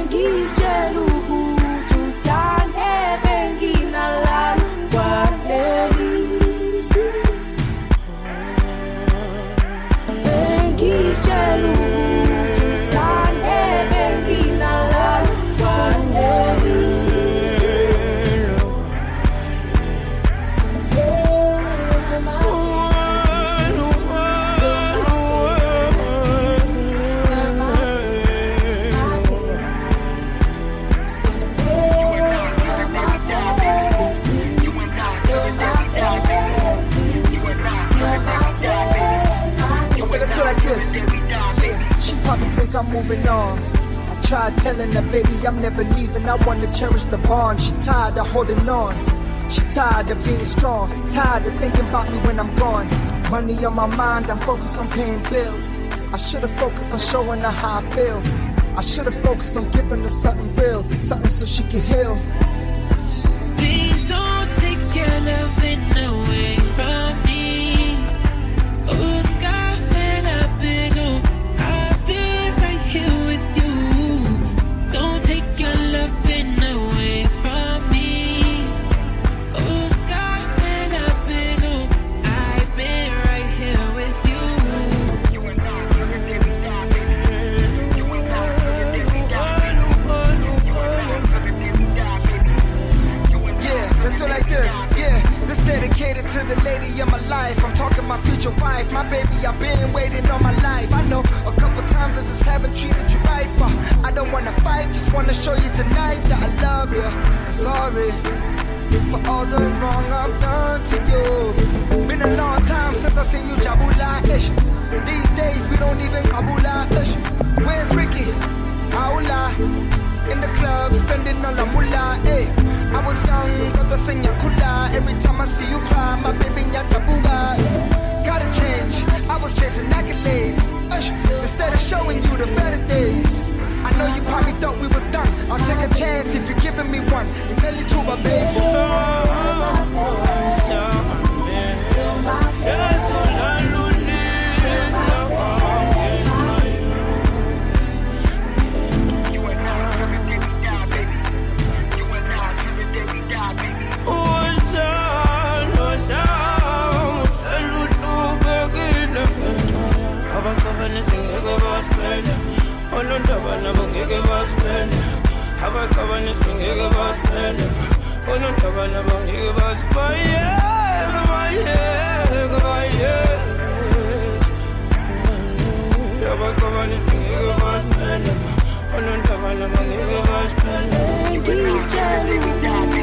Ngizitshela ukuthi uthande benginalala kwalelisi. Ngizitshela ukuthi uthande benginalala kwalelisi. She probably think I'm moving on. I tried telling her, baby, I'm never leaving. I wanna cherish the bond. She tired of holding on. She tired of being strong. Tired of thinking about me when I'm gone. Money on my mind, I'm focused on paying bills. I should've focused on showing her how I feel. I should've focused on giving her something real, something so she can heal. Please don't take your loving away from me. Oh, sky, when I've been right here with you. Don't take your loving away from me. Oh, sky, when I've been right here with you. Yeah, let's do like this. Yeah, this dedicated to the lady of my life. I'm talking my future wife, my baby. I've been waiting all my life. I know a couple times I just haven't treated you right, but I don't wanna fight. Just wanna show you tonight that I love you. I'm sorry for all the wrong I've done to you. Been a long time since I seen you jabula-ish. These days we don't even kabula-ish. Where's Ricky? Aula. In the club, spending all the moolah, eh. I was young, but the sing kula. Every time I see you cry, my baby nyatabuga. Gotta change, I was chasing accolades. Instead of showing you the better days. I know you probably thought we was done. I'll take a chance if you're giving me one. And tell you to my baby. Ngizitshela